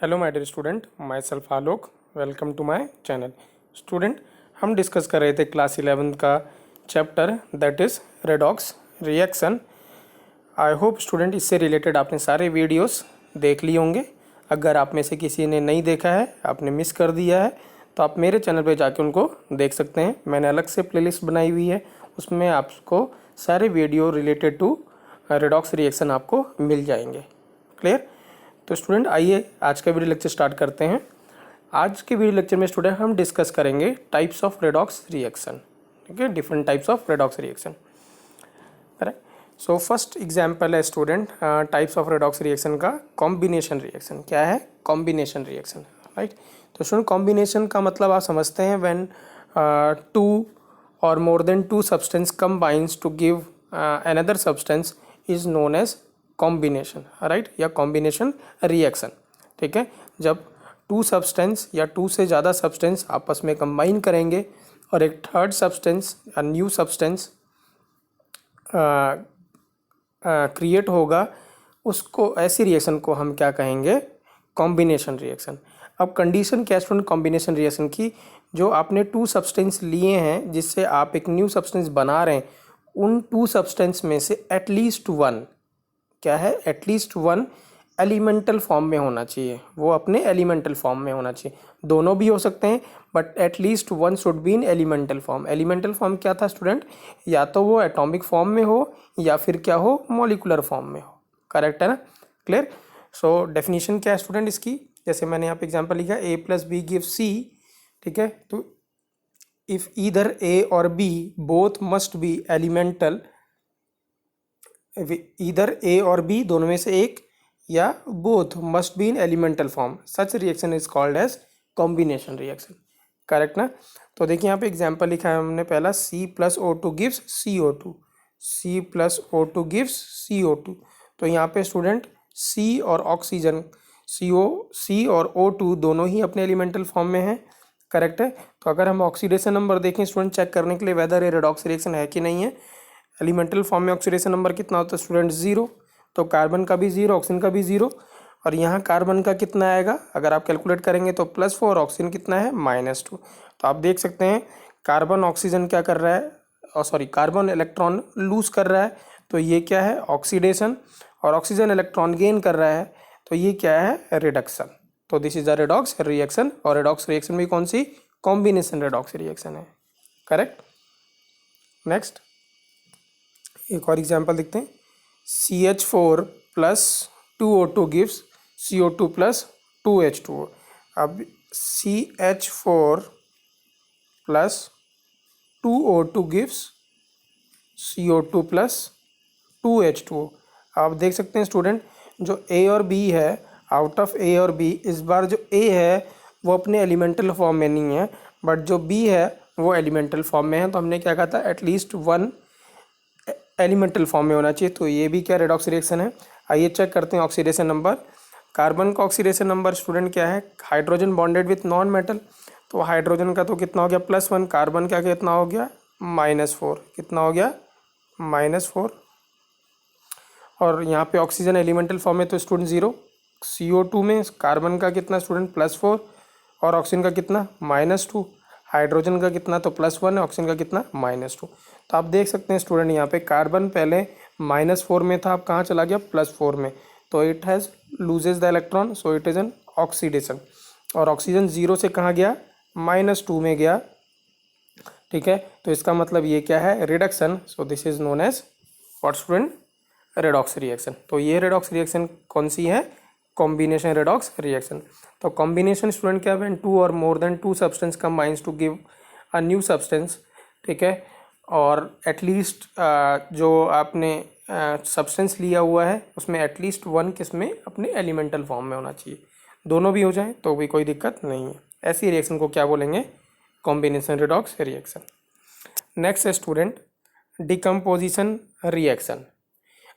Hello my dear student, myself Alok. Welcome to my channel. Student, हम discuss कर रहे थे क्लास 11 का chapter that is redox reaction. I hope student इससे related आपने सारे वीडियोस देख लिए होंगे। अगर आप में से किसी ने नहीं देखा है, आपने मिस कर दिया है, तो आप मेरे चैनल पे जाके उनको देख सकते हैं। मैंने अलग से प्लेलिस्ट बनाई हुई है, उसमें आपको सारे video related to redox reaction आपको मिल जाएंगे। क्लियर? तो स्टूडेंट आइए आज का वीडियो लेक्चर स्टार्ट करते हैं। आज के वीडियो लेक्चर में स्टूडेंट हम डिस्कस करेंगे टाइप्स ऑफ रेडॉक्स रिएक्शन। ठीक है, different types of redox reaction. Correct. So first example है student types of redox reaction का कॉम्बिनेशन रिएक्शन। क्या है? Combination reaction. राइट। तो स्टूडेंट कॉम्बिनेशन का मतलब आप समझते हैं व्हेन टू और more than two substance combines to give another substance is known as combination. Right, या कॉम्बिनेशन रिएक्शन। ठीक है, जब टू सब्सटेंस या टू से ज़्यादा सब्सटेंस आपस में कंबाइन करेंगे और एक थर्ड सब्सटेंस या न्यू सब्सटेंस क्रिएट होगा, उसको ऐसी रिएक्शन को हम क्या कहेंगे? Combination reaction. अब कंडीशन क्या है स्टूडेंट कॉम्बिनेशन रिएक्शन की? जो आपने टू सब्सटेंस लिए हैं जिससे आप एक न्यू सब्सटेंस बना रहे हैं, उन टू सब्सटेंस में से एटलीस्ट वन क्या है? एटलीस्ट वन एलिमेंटल फॉर्म में होना चाहिए। वो अपने एलिमेंटल फॉर्म में होना चाहिए। दोनों भी हो सकते हैं, but at least one should be in elemental form. Elemental form क्या था स्टूडेंट? या तो वो एटॉमिक फॉर्म में हो या फिर क्या हो? मॉलिकुलर फॉर्म में हो। करेक्ट है ना? क्लियर? सो डेफिनेशन क्या है स्टूडेंट इसकी? जैसे मैंने यहाँ पे एग्जाम्पल लिखा, A plus B give C. ठीक है, तो इफ ईदर ए और B both must be elemental, either A और बी दोनों में से एक या both must be in elemental form, such reaction is called as combination reaction. Correct ना? तो देखिए यहाँ पे एग्जांपल लिखा है हमने पहला, C plus O two gives C O two. C plus O two gives C O two. तो यहाँ पे स्टूडेंट सी और ऑक्सीजन, सी और ओ टू दोनों ही अपने एलिमेंटल फॉर्म में है। करेक्ट है? तो अगर हम ऑक्सीडेशन नंबर देखें स्टूडेंट, चेक करने के लिए वेदर ये रेडॉक्स रिएक्शन है कि नहीं है, एलिमेंटल फॉर्म में ऑक्सीडेशन नंबर कितना होता है स्टूडेंट? 0। तो कार्बन का भी 0, ऑक्सीजन का भी 0। और यहाँ कार्बन का कितना आएगा अगर आप कैलकुलेट करेंगे तो +4, ऑक्सीजन कितना है? -2। तो आप देख सकते हैं कार्बन ऑक्सीजन क्या कर रहा है, सॉरी कार्बन इलेक्ट्रॉन लूज कर रहा है, तो ये क्या है? ऑक्सीडेशन। और ऑक्सीजन इलेक्ट्रॉन गेन कर रहा है, तो ये क्या है? रिडक्शन। तो this is a redox reaction. और रेडॉक्स रिएक्शन भी कौन सी? कॉम्बिनेशन रेडॉक्स रिएक्शन है। करेक्ट। नेक्स्ट एक और एग्जाम्पल देखते हैं, CH4 plus 2O2 gives CO2 plus 2H2O। अब CH4 plus 2O2 gives CO2 plus 2H2O। आप देख सकते हैं स्टूडेंट, जो A और B है, आउट ऑफ A और B इस बार जो A है वो अपने एलिमेंटल फॉर्म में नहीं है, बट जो B है वो एलिमेंटल फॉर्म में है। तो हमने क्या कहा था? एटलीस्ट वन एलिमेंटल फॉर्म में होना चाहिए। तो ये भी क्या? रेडॉक्स रिएक्शन है। आइए चेक करते हैं ऑक्सीडेशन नंबर। कार्बन का ऑक्सीडेशन नंबर स्टूडेंट क्या है? Hydrogen bonded with non metal, तो हाइड्रोजन का तो कितना हो गया? +1। कार्बन का कितना हो गया? -4। कितना हो गया? -4। और यहाँ पे ऑक्सीजन एलिमेंटल फॉर्म में तो स्टूडेंट 0। CO2 में कार्बन का कितना स्टूडेंट? +4 और ऑक्सीजन का कितना? -2। हाइड्रोजन का कितना? तो +1 है, ऑक्सीजन का कितना? -2। तो आप देख सकते हैं स्टूडेंट यहाँ पे कार्बन पहले -4 में था, अब कहाँ चला गया? +4 में। तो it has loses the electron, so it is an oxidation. और ऑक्सीजन 0 से कहाँ गया? -2 में गया। ठीक है, तो इसका मतलब ये क्या है? Reduction. So this is known as what student? Redox reaction. तो ये रेडॉक्स रिएक्शन कौन सी है? Combination redox reaction. तो कॉम्बिनेशन स्टूडेंट क्या है? टू और more than two substance combines to give a new substance. ठीक है, और एटलीस्ट जो आपने सब्सटेंस लिया हुआ है उसमें एटलीस्ट वन किसमें? अपने एलिमेंटल फॉर्म में होना चाहिए। दोनों भी हो जाए तो भी कोई दिक्कत नहीं है। ऐसी रिएक्शन को क्या बोलेंगे? Combination redox reaction. नेक्स्ट है स्टूडेंट डिकम्पोजिशन रिएक्शन।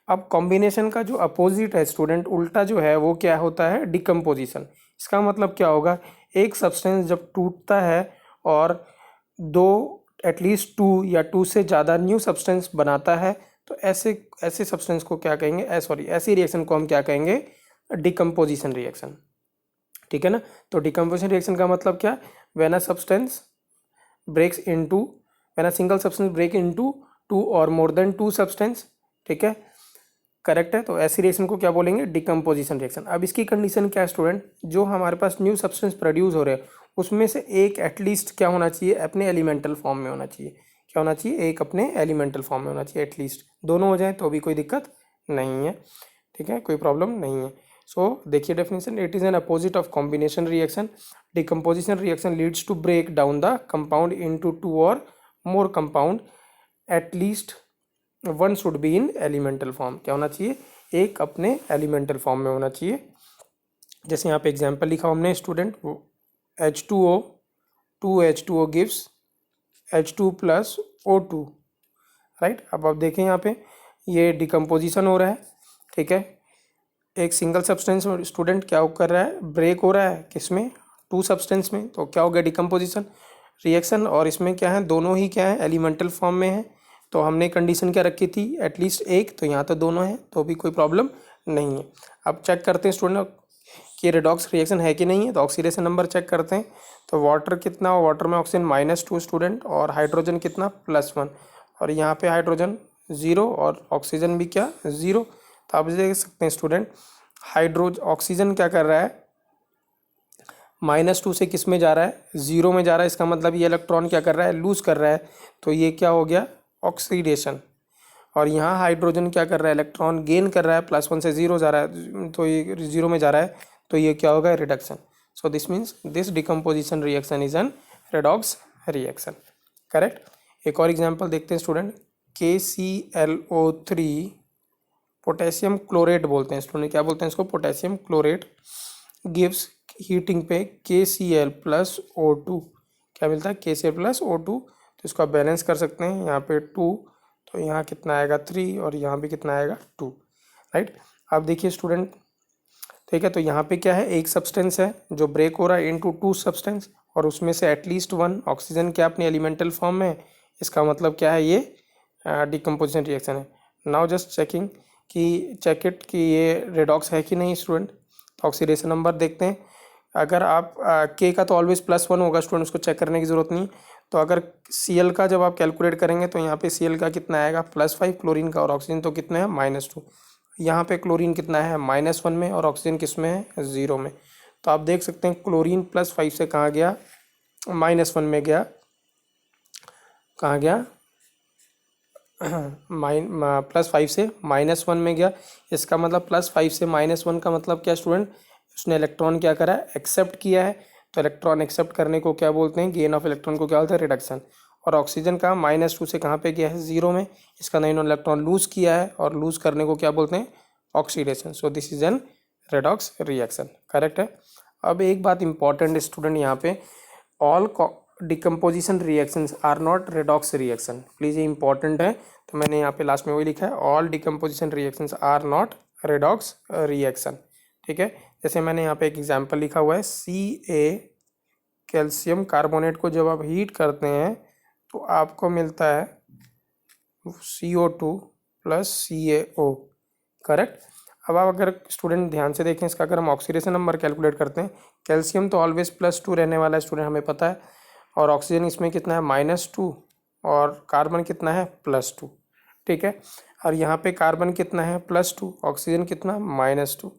अब कॉम्बिनेशन का जो अपोजिट है स्टूडेंट, उल्टा जो है वो क्या होता है? डिकम्पोजिशन। इसका मतलब क्या होगा? एक सब्सटेंस जब टूटता है और दो एटलीस्ट टू या टू से ज़्यादा न्यू सब्सटेंस बनाता है, तो ऐसे सब्सटेंस को क्या कहेंगे? ऐसी रिएक्शन को हम क्या कहेंगे? Decomposition reaction. ठीक है ना। तो डिकम्पोजिशन रिएक्शन का मतलब क्या, when a substance breaks into, when a single substance break into two और मोर देन टू सब्सटेंस, ठीक है, करेक्ट है। तो ऐसी रिएक्शन को क्या बोलेंगे, डिकम्पोजिशन रिएक्शन। अब इसकी कंडीशन क्या है स्टूडेंट, जो हमारे पास न्यू सब्सटेंस प्रोड्यूस हो रहे हैं उसमें से एक एटलीस्ट क्या होना चाहिए, अपने एलिमेंटल फॉर्म में होना चाहिए। क्या होना चाहिए, एक अपने एलिमेंटल फॉर्म में होना चाहिए एटलीस्ट। दोनों हो जाए तो भी कोई दिक्कत नहीं है, ठीक है, कोई प्रॉब्लम नहीं है। सो देखिए definition, it is an opposite of combination reaction. Decomposition reaction leads to break down the compound into two और more compound, at least one should be in elemental form. क्या होना चाहिए, एक अपने एलिमेंटल फॉर्म में होना चाहिए। जैसे यहाँ पे एग्जांपल लिखा हमने student, H2O, 2H2O gives H2 plus O2, right. अब आप देखें यहाँ पे ये डिकम्पोजिशन हो रहा है, ठीक है। एक सिंगल सब्सटेंस स्टूडेंट क्या कर रहा है, ब्रेक हो रहा है किसमें, टू सब्सटेंस में, तो क्या हो गया, डिकम्पोजिशन रिएक्शन। और इसमें क्या है, दोनों ही क्या है, एलिमेंटल फॉर्म में है। तो हमने कंडीशन क्या रखी थी, एटलीस्ट एक, तो यहाँ तो दोनों है तो भी कोई प्रॉब्लम नहीं है। अब चेक करते हैं स्टूडेंट कि रेडॉक्स रिएक्शन है कि नहीं है। तो ऑक्सीडेशन नंबर चेक करते हैं। तो वाटर कितना, वाटर में ऑक्सीजन -2 स्टूडेंट, और हाइड्रोजन कितना, +1, और यहाँ पे हाइड्रोजन 0 और ऑक्सीजन भी क्या, 0। तो आप देख सकते हैं स्टूडेंट, ऑक्सीजन क्या कर रहा है, -2 से किस में जा रहा है, 0 में जा रहा है। इसका मतलब ये इलेक्ट्रॉन क्या कर रहा है, लूज कर रहा है। तो ये क्या हो गया, ऑक्सीडेशन। और यहाँ हाइड्रोजन क्या कर रहा है, इलेक्ट्रॉन गेन कर रहा है, +1 से 0 जा रहा है, तो ये 0 में जा रहा है, तो ये क्या होगा, reduction. So this means this decomposition reaction is an redox reaction, correct. एक और एग्जांपल देखते हैं स्टूडेंट, KClO3 पोटेशियम क्लोरेट बोलते हैं स्टूडेंट, क्या बोलते हैं इसको, पोटेशियम क्लोरेट, गिव्स हीटिंग पे KCl प्लस O2, क्या मिलता है, KCl प्लस O2। तो इसको आप बैलेंस कर सकते हैं, यहाँ पे 2, तो यहाँ कितना आएगा 3, और यहाँ भी कितना आएगा 2, राइट। अब देखिए स्टूडेंट, ठीक है, तो यहाँ पे क्या है, एक सब्सटेंस है जो ब्रेक हो रहा है इनटू टू सब्सटेंस, और उसमें से एटलीस्ट वन ऑक्सीजन क्या अपने एलिमेंटल फॉर्म में है। इसका मतलब क्या है, ये डिकम्पोजिशन रिएक्शन है। नाउ जस्ट चेकिंग कि चेक इट कि ये रेडॉक्स है कि नहीं स्टूडेंट। तो ऑक्सीडेशन नंबर देखते हैं। अगर आप के का तो ऑलवेज +1 होगा स्टूडेंट, उसको चेक करने की ज़रूरत नहीं। तो अगर Cl का जब आप कैलकुलेट करेंगे तो यहाँ पे Cl का कितना आएगा, +5, क्लोरीन का और ऑक्सीजन तो कितना है, -2। यहाँ पे क्लोरीन कितना है, -1 में, और ऑक्सीजन किस में है, 0 में। तो आप देख सकते हैं क्लोरीन +5 से कहाँ गया, -1 में गया, कहाँ गया, +5 से -1 में गया। इसका मतलब +5 से -1 का मतलब क्या स्टूडेंट, उसने इलेक्ट्रॉन क्या करा है, एक्सेप्ट किया है। तो इलेक्ट्रॉन एक्सेप्ट करने को क्या बोलते हैं, गेन ऑफ इलेक्ट्रॉन को क्या बोलते हैं, रिडक्शन। और ऑक्सीजन का -2 से कहाँ पे गया है, 0 में। इसका नहीं, इन्होंने इलेक्ट्रॉन लूज किया है, और लूज करने को क्या बोलते हैं, oxidation. So this is an redox reaction, correct है। अब एक बात इंपॉर्टेंट स्टूडेंट यहाँ पे, all decomposition reactions are not redox reaction, please ये इंपॉर्टेंट है। तो मैंने यहाँ पे लास्ट में वही लिखा है, all decomposition reactions are not redox reaction, ठीक है। जैसे मैंने यहाँ पे एक एग्जांपल लिखा हुआ है, Ca कैल्शियम कार्बोनेट को जब आप हीट करते हैं तो आपको मिलता है CO2 + CaO, करेक्ट। अब आप अगर स्टूडेंट ध्यान से देखें, इसका अगर हम ऑक्सीडेशन नंबर कैलकुलेट करते हैं, कैल्शियम तो ऑलवेज +2 रहने वाला है स्टूडेंट, हमें पता है। और ऑक्सीजन इसमें कितना है, -2, और कार्बन कितना है, +2, ठीक है। और यहाँ पे कार्बन कितना है, +2, ऑक्सीजन कितना, -2।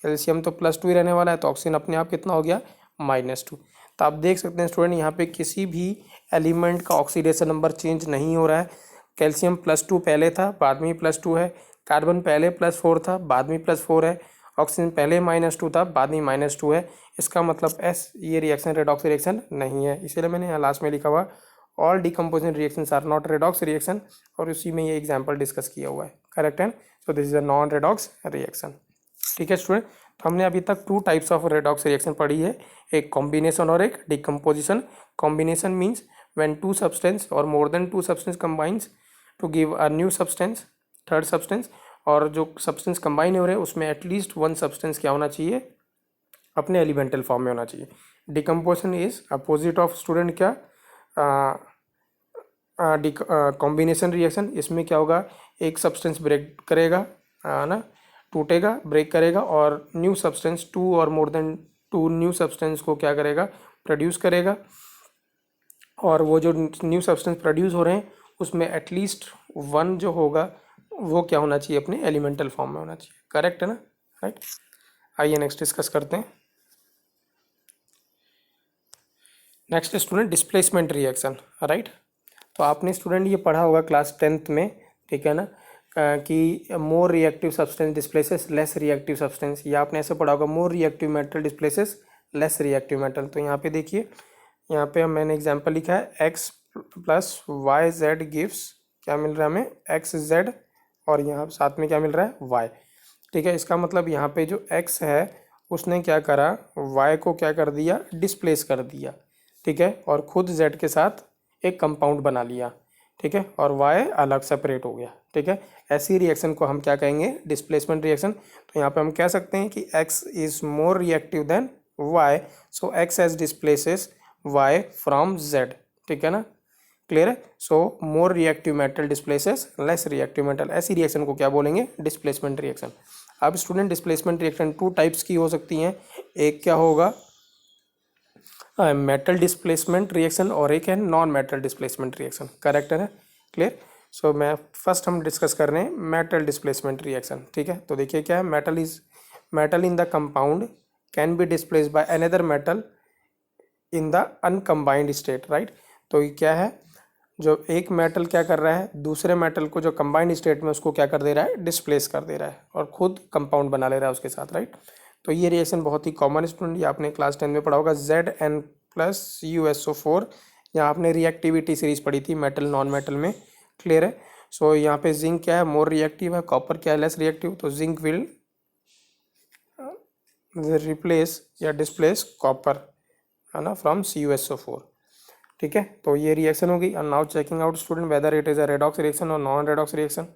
कैल्शियम तो +2 ही रहने वाला है, तो ऑक्सीजन अपने आप कितना हो गया, -2। तो आप देख सकते हैं स्टूडेंट, यहाँ पे किसी भी एलिमेंट का ऑक्सीडेशन नंबर चेंज नहीं हो रहा है। कैल्शियम +2 पहले था, बाद में +2 है। कार्बन पहले +4 था, बाद में +4 है। ऑक्सीजन पहले -2 था, बाद में -2 है। इसका मतलब ये रिएक्शन रेडॉक्स रिएक्शन नहीं है। इसीलिए मैंने यहाँ लास्ट में लिखा हुआ, all decomposition reactions are not redox reaction, और उसी में ये एग्जांपल डिस्कस किया हुआ है, करेक्ट है। सो this is a non redox reaction, ठीक है स्टूडेंट। तो हमने अभी तक 2 टाइप्स ऑफ रेडॉक्स रिएक्शन पढ़ी है, एक कॉम्बिनेशन और एक decomposition. Combination means when 2 substance और more than 2 substance combines to give a new substance, third substance. और जो सब्सटेंस कंबाइन हो रहे हैं उसमें एटलीस्ट वन सब्सटेंस क्या होना चाहिए, अपने एलिमेंटल फॉर्म में होना चाहिए। Decomposition is opposite of student क्या, कॉम्बिनेशन रिएक्शन। इसमें क्या होगा, एक सब्सटेंस ब्रेक करेगा, ना टूटेगा, ब्रेक करेगा, और न्यू सब्सटेंस 2 और more than two new substance को क्या करेगा, प्रोड्यूस करेगा। और वो जो न्यू सब्सटेंस प्रोड्यूस हो रहे हैं उसमें एटलीस्ट वन जो होगा वो क्या होना चाहिए, अपने एलिमेंटल फॉर्म में होना चाहिए। करेक्ट है ना, राइट। आइए नेक्स्ट डिस्कस करते हैं। Next student displacement reaction, right. तो आपने स्टूडेंट ये पढ़ा होगा क्लास 10th में, ठीक है ना, कि more reactive substance displaces less reactive substance, या आपने ऐसे पढ़ा होगा मोर reactive metal displaces less reactive metal. तो यहाँ पे देखिए, यहाँ पे मैंने एग्जांपल लिखा है x plus y z gives, क्या मिल रहा है हमें, एक्स जेड, और यहाँ साथ में क्या मिल रहा है, वाई। ठीक है, इसका मतलब यहाँ पे जो एक्स है उसने क्या करा, वाई को क्या कर दिया, डिस्प्लेस कर दिया, ठीक है, और खुद जेड के साथ एक कंपाउंड बना लिया, ठीक है, और वाई अलग सेपरेट हो गया, ठीक है। ऐसी रिएक्शन को हम क्या कहेंगे, डिस्प्लेसमेंट रिएक्शन। तो यहाँ पे हम कह सकते हैं कि x is more reactive than y, so x as displaces y from z, ठीक है ना, क्लियर है। So more reactive metal displaces less reactive metal, ऐसी रिएक्शन को क्या बोलेंगे, डिस्प्लेसमेंट रिएक्शन। अब student displacement reaction two types की हो सकती हैं, एक क्या होगा मेटल डिस्प्लेसमेंट रिएक्शन और एक है non metal displacement reaction. Correct है ना, क्लियर। सो मैं फर्स्ट हम डिस्कस कर रहे हैं मेटल डिस्प्लेसमेंट रिएक्शन, ठीक है। तो देखिए क्या है, metal in the compound can be displace by another metal in the uncombined state, right. तो ये क्या है, जो एक मेटल क्या कर रहा है, दूसरे मेटल को जो कंबाइंड स्टेट में उसको क्या कर दे रहा है, डिस्प्लेस कर दे रहा है और खुद कंपाउंड बना ले रहा है उसके साथ, राइट। तो ये रिएक्शन बहुत ही कॉमन स्टूडेंट, ये आपने क्लास 10 में पढ़ा होगा, ZN प्लस CuSO4। यहाँ आपने रिएक्टिविटी सीरीज पढ़ी थी मेटल नॉन मेटल में, क्लियर है। सो यहाँ पे जिंक क्या है, मोर रिएक्टिव है, कॉपर क्या है, लेस रिएक्टिव। तो जिंक विल रिप्लेस या डिस्प्लेस कॉपर, है ना, फ्रॉम CuSO4, ठीक है। तो ये रिएक्शन होगी। और now checking out student whether it is a redox reaction और नॉन रेडॉक्स रिएक्शन।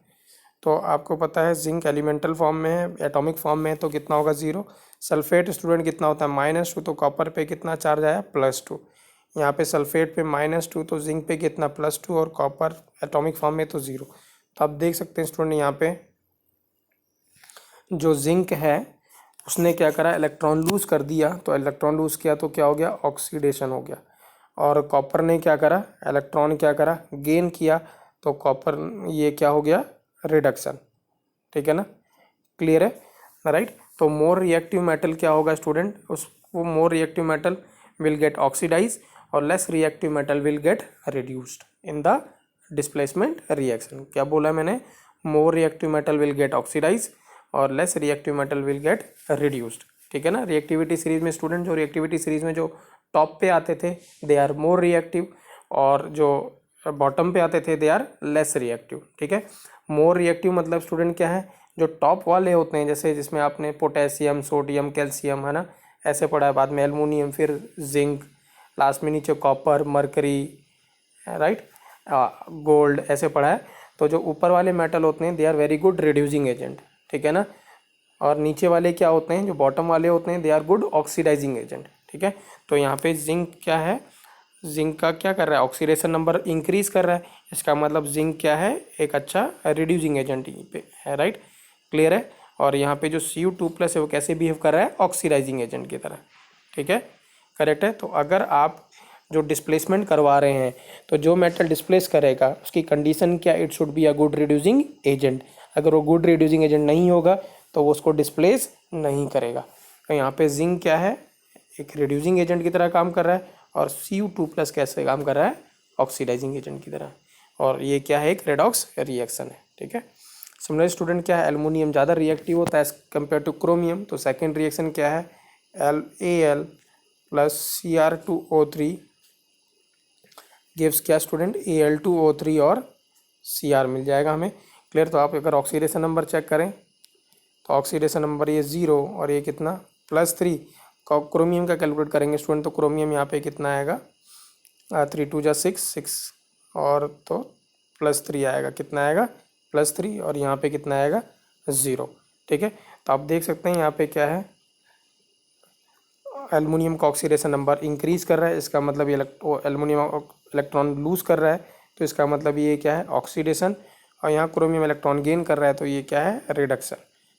तो आपको पता है जिंक एलिमेंटल फॉर्म में है, एटॉमिक फॉर्म में है, तो कितना होगा, 0। सल्फेट स्टूडेंट कितना होता है, -2, तो कॉपर पे कितना चार्ज आया, +2। यहाँ पे सल्फेट पे -2, तो जिंक पे कितना, +2, और कॉपर एटॉमिक फॉर्म में तो 0। तो आप देख सकते हैं स्टूडेंट यहाँ पे जो जिंक है उसने क्या करा, इलेक्ट्रॉन लूज कर दिया। तो इलेक्ट्रॉन लूज किया तो क्या हो गया, ऑक्सीडेशन हो गया। और कॉपर ने क्या करा, इलेक्ट्रॉन क्या करा, गेन किया, तो कॉपर ये क्या हो गया, रिडक्शन, ठीक है ना, क्लियर है, राइट। तो मोर रिएक्टिव मेटल क्या होगा स्टूडेंट, वो more reactive metal will get oxidise और less reactive metal will get reduced in the displacement reaction. क्या बोला मैंने, more reactive metal will get oxidise और less reactive metal will get reduced, ठीक है ना। रिएक्टिविटी सीरीज में स्टूडेंट, जो रिएक्टिविटी सीरीज में जो टॉप पे आते थे दे आर मोर रिएक्टिव, और जो बॉटम पे आते थे दे आर लेस रिएक्टिव, ठीक है। मोर रिएक्टिव मतलब स्टूडेंट क्या है, जो टॉप वाले होते हैं, जैसे जिसमें आपने पोटेशियम, सोडियम, कैल्शियम, है ना, ऐसे पढ़ा है, बाद में एल्युमिनियम, फिर जिंक, लास्ट में नीचे कॉपर, मरकरी, राइट, गोल्ड, ऐसे पढ़ा है। तो जो ऊपर वाले मेटल होते हैं they are very good reducing agent, ठीक है ना। और नीचे वाले क्या होते हैं, जो बॉटम वाले होते हैं they are good oxidising agent, ठीक है। तो यहाँ पे जिंक क्या है, जिंक का क्या कर रहा है, ऑक्सीडेशन नंबर इंक्रीज कर रहा है, इसका मतलब जिंक क्या है, एक अच्छा रिड्यूसिंग एजेंट यहीं पे है, राइट, क्लियर है। और यहाँ पे जो Cu2+ है वो कैसे बिहेव कर रहा है, ऑक्सीडाइजिंग एजेंट की तरह, ठीक है, करेक्ट है। तो अगर आप जो डिस्प्लेसमेंट करवा रहे हैं तो जो मेटल डिस्प्लेस करेगा उसकी कंडीशन क्या, it should be a good reducing agent. अगर वो गुड रिड्यूसिंग एजेंट नहीं होगा तो वो उसको डिस्प्लेस नहीं करेगा। तो यहाँ पे जिंक क्या है, एक रिड्यूसिंग एजेंट की तरह काम कर रहा है, और Cu2+ कैसे काम कर रहा है, ऑक्सीडाइजिंग एजेंट की तरह। और ये क्या है, एक रेडॉक्स रिएक्शन है, ठीक है। सिमिलर स्टूडेंट क्या है, एल्युमिनियम ज़्यादा रिएक्टिव होता है कंपेयर टू क्रोमियम। तो सेकेंड रिएक्शन क्या है, Al प्लस Cr2O3 गिव्स क्या स्टूडेंट, Al2O3 और Cr मिल जाएगा हमें, क्लियर। तो आप अगर ऑक्सीडेशन नंबर चेक करें तो ऑक्सीडेशन नंबर ये 0 और ये कितना, +3। क्रोमियम का कैलकुलेट करेंगे स्टूडेंट, तो क्रोमियम यहाँ पे कितना आएगा, 3 2 जा 6 और तो +3 आएगा, कितना आएगा, +3, और यहाँ पे कितना आएगा, 0, ठीक है। तो आप देख सकते हैं यहाँ पे क्या है, एल्युमिनियम का ऑक्सीडेशन नंबर इंक्रीज कर रहा है, इसका मतलब ये एल्युमिनियम इलेक्ट्रॉन लूज कर रहा है, तो इसका मतलब ये क्या है, ऑक्सीडेशन। और यहाँ क्रोमियम इलेक्ट्रॉन गेन कर रहा है, तो ये क्या है, रिडक्शन,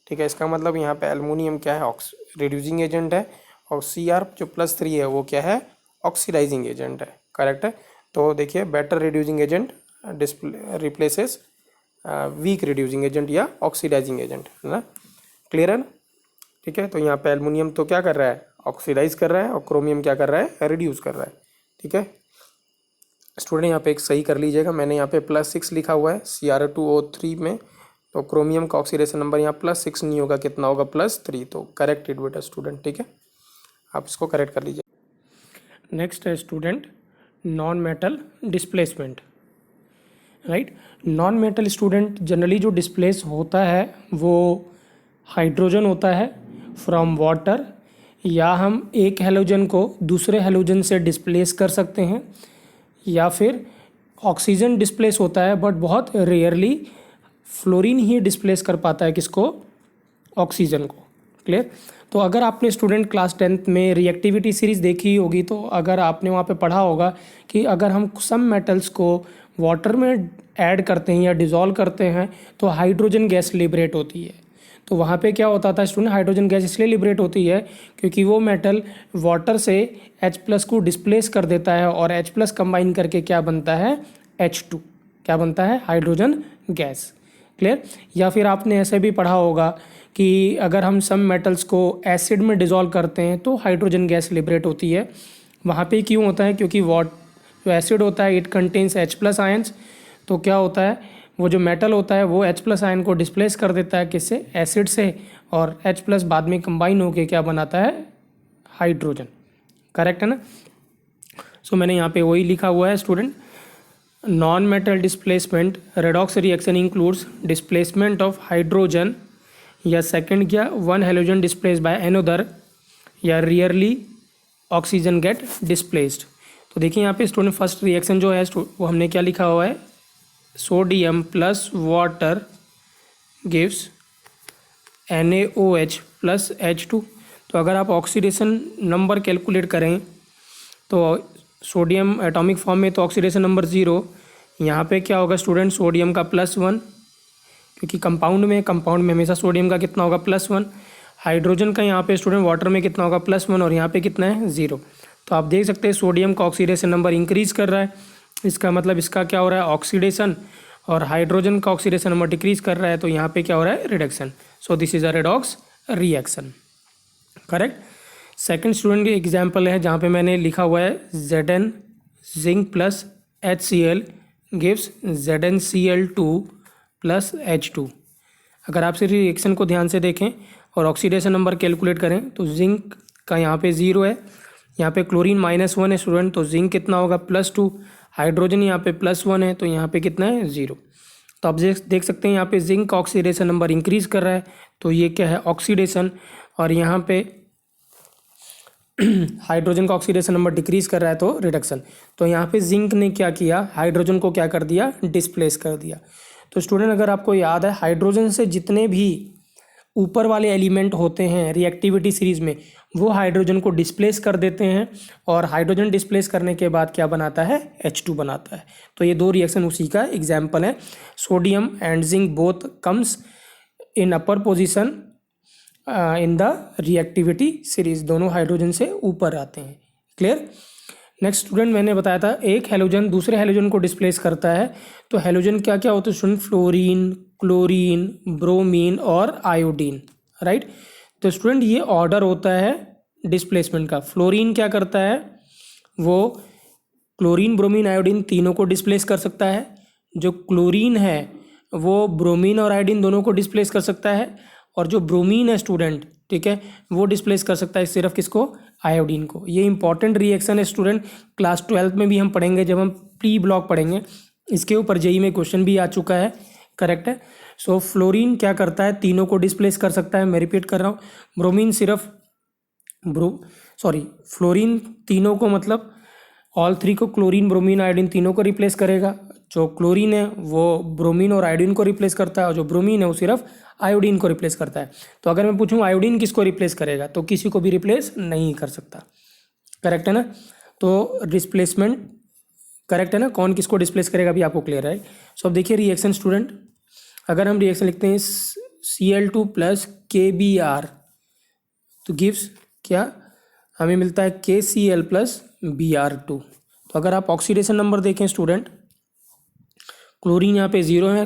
ठीक है। इसका मतलब यहाँ पे एल्युमिनियम क्या है, रिड्यूसिंग एजेंट है, और Cr जो +3 है वो क्या है, ऑक्सीडाइजिंग एजेंट है। करेक्ट है। तो देखिए better reducing agent replaces weak reducing agent या ऑक्सीडाइजिंग एजेंट, है ना। क्लियर है ना। ठीक है। तो यहाँ पे एल्युमिनियम तो क्या कर रहा है, ऑक्सीडाइज कर रहा है, और क्रोमियम क्या कर रहा है, रिड्यूस कर रहा है। ठीक है स्टूडेंट, यहाँ पे एक सही कर लीजिएगा, मैंने यहाँ पे +6 लिखा हुआ है Cr2O3 में, तो क्रोमियम का ऑक्सीडेशन नंबर यहाँ +6 नहीं होगा, कितना होगा, +3। तो करेक्ट इट बेटा स्टूडेंट। ठीक है, आप इसको करेक्ट कर लीजिए। नेक्स्ट है student non metal displacement. Right, non metal student generally जो डिस्प्लेस होता है वो हाइड्रोजन होता है फ्रॉम वाटर, या हम एक हैलोजन को दूसरे हैलोजन से डिस्प्लेस कर सकते हैं, या फिर ऑक्सीजन डिस्प्लेस होता है, बट बहुत रेयरली फ्लोरीन ही डिस्प्लेस कर पाता है किसको, ऑक्सीजन को। क्लियर। तो अगर आपने स्टूडेंट क्लास 10th में रिएक्टिविटी सीरीज़ देखी होगी, तो अगर आपने वहाँ पे पढ़ा होगा कि अगर हम सम मेटल्स को वाटर में ऐड करते हैं या डिज़ोल्व करते हैं तो हाइड्रोजन गैस लिबरेट होती है। तो वहाँ पे क्या होता था स्टूडेंट, हाइड्रोजन गैस इसलिए लिबरेट होती है क्योंकि वो मेटल वाटर से H+ को डिस्प्लेस कर देता है, और H+ कंबाइन करके क्या बनता है, H2, क्या बनता है, हाइड्रोजन गैस। क्लियर। या फिर आपने ऐसे भी पढ़ा होगा कि अगर हम सम मेटल्स को एसिड में डिज़ोल्व करते हैं तो हाइड्रोजन गैस लिबरेट होती है। वहाँ पे क्यों होता है, क्योंकि जो एसिड होता है इट कंटेन्स H+ आयंस, तो क्या होता है, वो जो मेटल होता है वो H+ आयन को डिस्प्लेस कर देता है किससे, एसिड से, और H+ बाद में कंबाइन होके क्या बनाता है, हाइड्रोजन। करेक्ट है ना। सो मैंने यहाँ पे वही लिखा हुआ है student, non metal displacement redox reaction includes displacement of hydrogen, या सेकंड क्या, one halogen displace bye another, या रियरली ऑक्सीजन गेट डिस्प्लेस्ड। तो देखिए यहाँ पे स्टूडेंट फर्स्ट रिएक्शन जो है वो हमने क्या लिखा हुआ है, sodium plus water gives NaOH plus H2। तो अगर आप ऑक्सीडेशन नंबर कैलकुलेट करें तो सोडियम एटॉमिक फॉर्म में तो ऑक्सीडेशन नंबर 0, यहाँ पे क्या होगा स्टूडेंट, सोडियम का +1, क्योंकि कंपाउंड में हमेशा सोडियम का कितना होगा, +1। हाइड्रोजन का यहाँ पे स्टूडेंट वाटर में कितना होगा, +1, और यहाँ पे कितना है, 0। तो आप देख सकते हैं सोडियम का ऑक्सीडेशन नंबर इंक्रीज़ कर रहा है, इसका मतलब इसका क्या हो रहा है, ऑक्सीडेशन, और हाइड्रोजन का ऑक्सीडेशन नंबर डिक्रीज़ कर रहा है, तो यहाँ पे क्या हो रहा है, reduction. So this is a redox reaction. Correct. Second student की एग्जांपल है जहाँ पे मैंने लिखा हुआ है Zn zinc plus HCl gives ZnCl2 plus H2। अगर आप सिर्फ रिएक्शन को ध्यान से देखें और ऑक्सीडेशन नंबर कैलकुलेट करें तो जिंक का यहाँ पे 0 है, यहाँ पे क्लोरीन -1 है स्टूडेंट, तो जिंक कितना होगा, +2। हाइड्रोजन यहाँ पे +1 है, तो यहाँ पे कितना है, 0। तो आप देख सकते हैं यहाँ पे जिंक का ऑक्सीडेशन नंबर इंक्रीज़ कर रहा है, तो ये क्या है, ऑक्सीडेशन, और यहाँ पे हाइड्रोजन का ऑक्सीडेशन नंबर डिक्रीज कर रहा है, तो रिडक्शन। तो यहाँ पे जिंक ने क्या किया, हाइड्रोजन को क्या कर दिया, डिस्प्लेस कर दिया। तो स्टूडेंट अगर आपको याद है, हाइड्रोजन से जितने भी ऊपर वाले एलिमेंट होते हैं रिएक्टिविटी सीरीज में, वो हाइड्रोजन को डिस्प्लेस कर देते हैं, और हाइड्रोजन डिस्प्लेस करने के बाद क्या बनाता है, H2 बनाता है। तो ये दो रिएक्शन उसी का एग्जाम्पल है। Sodium and zinc both comes in upper position in the reactivity series, दोनों हाइड्रोजन से ऊपर आते हैं। क्लियर। नेक्स्ट स्टूडेंट मैंने बताया था एक हैलोजन दूसरे हैलोजन को डिस्प्लेस करता है, तो हैलोजन क्या क्या होते हैं स्टूडेंट, फ्लोरीन, क्लोरीन, ब्रोमीन और आयोडीन। राइट। तो स्टूडेंट ये ऑर्डर होता है डिस्प्लेसमेंट का। फ्लोरीन क्या करता है, वो क्लोरीन, ब्रोमीन, आयोडीन तीनों को डिस्प्लेस कर सकता है। जो क्लोरीन है वो ब्रोमीन और आयोडीन दोनों को डिस्प्लेस कर सकता है, और जो ब्रोमीन है स्टूडेंट, ठीक है, वो डिस्प्लेस कर सकता है सिर्फ किसको, आयोडीन को। ये इंपॉर्टेंट रिएक्शन है स्टूडेंट, क्लास 12 में भी हम पढ़ेंगे जब हम प्री ब्लॉक पढ़ेंगे, इसके ऊपर जेई में क्वेश्चन भी आ चुका है। करेक्ट है। सो फ्लोरीन क्या करता है, तीनों को डिस्प्लेस कर सकता है, मैं रिपीट कर रहा हूँ, ब्रोमीन सिर्फ फ्लोरीन तीनों को, मतलब ऑल 3 को, क्लोरीन, ब्रोमीन, आयोडीन तीनों को रिप्लेस करेगा। जो क्लोरीन है वो ब्रोमीन और आयोडीन को रिप्लेस करता है, और जो ब्रोमीन है वो सिर्फ आयोडीन को रिप्लेस करता है। तो अगर मैं पूछूं आयोडीन किसको रिप्लेस करेगा, तो किसी को भी रिप्लेस नहीं कर सकता। करेक्ट है ना। तो डिस्प्लेसमेंट करेक्ट है ना, कौन किसको डिस्प्लेस करेगा भी आपको क्लियर है। सो अब देखिए रिएक्शन स्टूडेंट, अगर हम रिएक्शन लिखते हैं Cl2 प्लस KBr तो गिव्स क्या, हमें मिलता है KCl प्लस Br2। तो अगर आप ऑक्सीडेशन नंबर देखें स्टूडेंट, क्लोरीन यहाँ पे 0 है,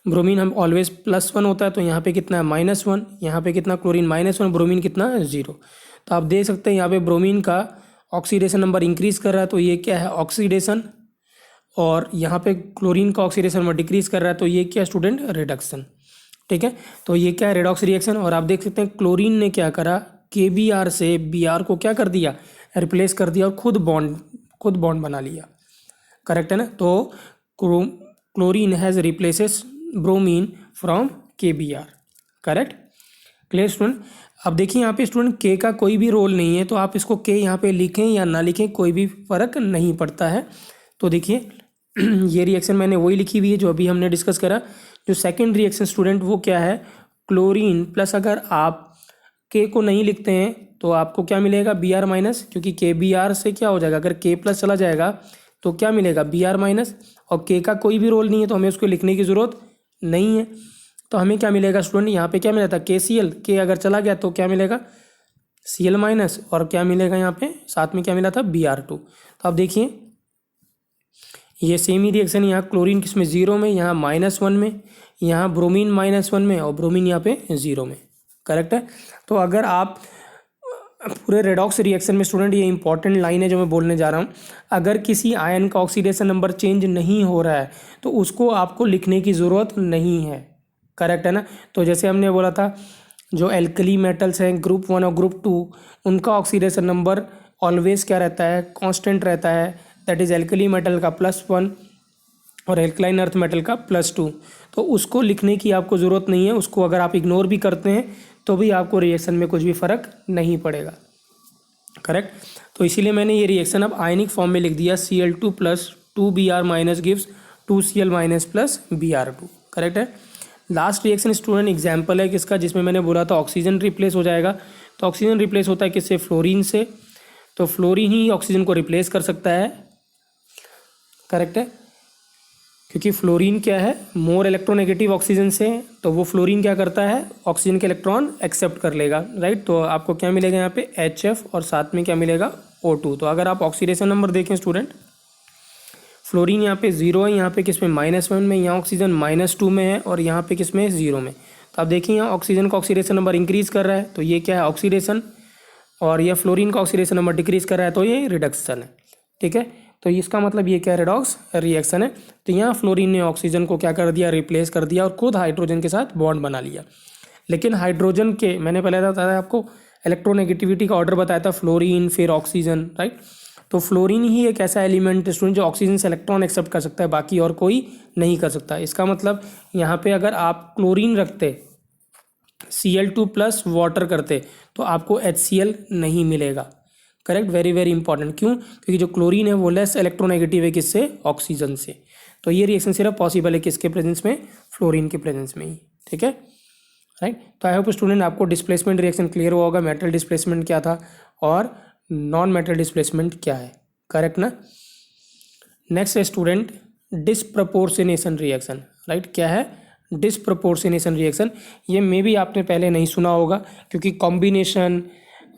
ब्रोमीन हम ऑलवेज +1 होता है, तो यहाँ पे कितना है -1, यहाँ पे कितना क्लोरीन -1, ब्रोमीन कितना 0। तो आप देख सकते हैं यहाँ पे ब्रोमीन का ऑक्सीडेशन नंबर इंक्रीज कर रहा है, तो ये क्या है ऑक्सीडेशन, और यहाँ पे क्लोरीन का ऑक्सीडेशन नंबर डिक्रीज कर रहा है, तो ये क्या स्टूडेंट रिडक्शन। ठीक है, तो ये क्या है रेडॉक्स रिएक्शन। और आप देख सकते हैं क्लोरीन ने क्या करा, KBr से Br को क्या कर दिया, रिप्लेस कर दिया, और खुद बॉन्ड बना लिया। करेक्ट है ना। तो chlorine has replaces bromine from KBr। Correct, clear student. अब देखिए यहाँ पे स्टूडेंट K का कोई भी रोल नहीं है, तो आप इसको K यहाँ पे लिखें या ना लिखें कोई भी फ़र्क नहीं पड़ता है। तो देखिए ये रिएक्शन मैंने वही लिखी हुई है जो अभी हमने डिस्कस करा। जो सेकंड रिएक्शन स्टूडेंट वो क्या है, क्लोरीन प्लस, अगर आप K को नहीं लिखते हैं तो आपको क्या मिलेगा Br माइनस, क्योंकि KBr से क्या हो जाएगा, अगर K प्लस चला जाएगा तो क्या मिलेगा Br माइनस, और K का कोई भी रोल नहीं है तो हमें उसको लिखने की ज़रूरत नहीं है। तो हमें क्या मिलेगा स्टूडेंट, यहाँ पे क्या मिला था KCl, K अगर चला गया तो क्या मिलेगा Cl माइनस, और क्या मिलेगा यहाँ पे साथ में क्या मिला था Br2। तो आप देखिए ये सेम ही रिएक्शन यहाँ क्लोरीन किसमें 0 में, यहाँ -1 में, यहाँ ब्रोमीन -1 में, और ब्रोमीन यहाँ पे 0 में। करेक्ट है। तो अगर आप पूरे रेडॉक्स रिएक्शन में स्टूडेंट, ये इंपॉर्टेंट लाइन है जो मैं बोलने जा रहा हूँ, अगर किसी आयन का ऑक्सीडेशन नंबर चेंज नहीं हो रहा है तो उसको आपको लिखने की ज़रूरत नहीं है। करेक्ट है ना। तो जैसे हमने बोला था जो एल्कली मेटल्स हैं ग्रुप 1 और ग्रुप 2, उनका ऑक्सीडेशन नंबर ऑलवेज क्या रहता है, कांस्टेंट रहता है, दैट इज़ एल्कली मेटल का +1 और एल्कलाइन अर्थ मेटल का +2। तो उसको लिखने की आपको ज़रूरत नहीं है, उसको अगर आप इग्नोर भी करते हैं तो भी आपको रिएक्शन में कुछ भी फ़र्क नहीं पड़ेगा। करेक्ट। तो इसीलिए मैंने ये रिएक्शन अब आयनिक फॉर्म में लिख दिया, Cl2 + 2Br minus gives 2Cl minus plus Br2। Correct है। लास्ट रिएक्शन स्टूडेंट एग्जाम्पल है किसका, जिसमें मैंने बोला था ऑक्सीजन रिप्लेस हो जाएगा। तो ऑक्सीजन रिप्लेस होता है किससे, फ्लोरीन से। तो फ्लोरीन ही ऑक्सीजन को रिप्लेस कर सकता है। करेक्ट है, क्योंकि फ्लोरीन क्या है मोर इलेक्ट्रोनेगेटिव ऑक्सीजन से, तो वो फ्लोरीन क्या करता है ऑक्सीजन के इलेक्ट्रॉन एक्सेप्ट कर लेगा। राइट, तो आपको क्या मिलेगा यहाँ पे HF और साथ में क्या मिलेगा O2। तो अगर आप ऑक्सीडेशन नंबर देखें स्टूडेंट, फ्लोरीन यहाँ पे 0 है, यहाँ पे किस में -1 में, यहाँ ऑक्सीजन -2 में है, और यहाँ पे किस में 0 में। तो आप देखिए यहाँ ऑक्सीजन का ऑक्सीडेशन नंबर इंक्रीज कर रहा है, तो ये क्या है ऑक्सीडेशन, और यह फ्लोरीन का ऑक्सीडेशन नंबर डिक्रीज कर रहा है, तो ये रिडक्शन है। ठीक है, तो इसका मतलब ये क्या रेडॉक्स रिएक्शन है। तो यहाँ फ्लोरीन ने ऑक्सीजन को क्या कर दिया, रिप्लेस कर दिया, और खुद हाइड्रोजन के साथ बॉन्ड बना लिया। लेकिन हाइड्रोजन के मैंने पहले बताया आपको इलेक्ट्रोनेगेटिविटी का ऑर्डर बताया था, फ्लोरीन फिर ऑक्सीजन। राइट, तो फ्लोरीन ही एक ऐसा एलिमेंट स्टूडेंट जो ऑक्सीजन से इलेक्ट्रॉन एक्सेप्ट कर सकता है, बाकी और कोई नहीं कर सकता। इसका मतलब यहाँ पे अगर आप क्लोरीन रखते Cl2 प्लस वाटर करते तो आपको HCl नहीं मिलेगा। Correct, very very important. क्यों, क्योंकि जो क्लोरीन है वो लेस इलेक्ट्रोनेगेटिव है किससे, ऑक्सीजन से। तो ये रिएक्शन सिर्फ पॉसिबल है किसके प्रेजेंस में, फ्लोरीन के प्रेजेंस में ही। ठीक है, राइट। तो आई होप स्टूडेंट आपको डिस्प्लेसमेंट रिएक्शन क्लियर हुआ होगा, मेटल डिस्प्लेसमेंट क्या था और नॉन मेटल डिस्प्लेसमेंट क्या है। करेक्ट ना। नेक्स्ट है स्टूडेंट डिस्प्रपोर्शनेशन रिएक्शन। राइट, क्या है डिस्प्रपोर्शनेशन रिएक्शन। ये मे भी आपने पहले नहीं सुना होगा, क्योंकि कॉम्बिनेशन,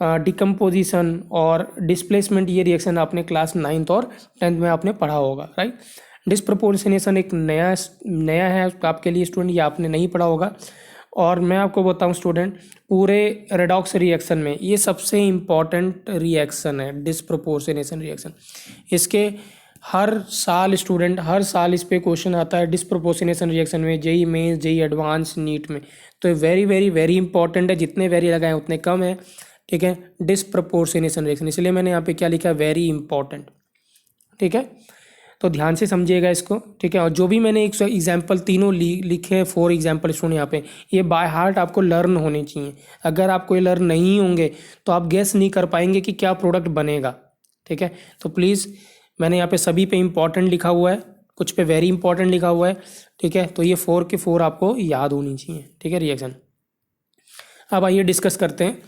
डिकम्पोजिशन और डिस्प्लेसमेंट ये रिएक्शन आपने क्लास 9th और 10th में आपने पढ़ा होगा। राइट, डिस्प्रपोर्शनेशन एक नया है आपके लिए स्टूडेंट, ये आपने नहीं पढ़ा होगा। और मैं आपको बताऊं स्टूडेंट, पूरे रेडॉक्स रिएक्शन में ये सबसे इम्पॉर्टेंट रिएक्शन है डिस्प्रपोर्शनेशन रिएक्शन। इसके हर साल स्टूडेंट, हर साल इस पे क्वेश्चन आता है डिस्प्रपोर्शनेशन रिएक्शन में, JEE Mains, JEE advanced, NEET में। तो वेरी वेरी वेरी इंपॉर्टेंट है, जितने वेरी लगाए उतने कम है। ठीक है, डिस्प्रपोर्शनेशन रिएक्शन, इसलिए मैंने यहाँ पे क्या लिखा है, वेरी इंपॉर्टेंट। ठीक है, तो ध्यान से समझिएगा इसको। ठीक है, और जो भी मैंने एक एग्जाम्पल तीनों लिखे हैं, 4 एग्जाम्पल स्टूडेंट यहाँ पे, ये बाय हार्ट आपको लर्न होने चाहिए। अगर आपको ये लर्न नहीं होंगे तो आप गेस नहीं कर पाएंगे कि क्या प्रोडक्ट बनेगा। ठीक है, तो प्लीज़ मैंने यहाँ पे सभी पे इंपॉर्टेंट लिखा हुआ है, कुछ पे वेरी इंपॉर्टेंट लिखा हुआ है। ठीक है, तो ये 4 के 4 आपको याद होनी चाहिए। ठीक है, रिएक्शन। अब आइए डिस्कस करते हैं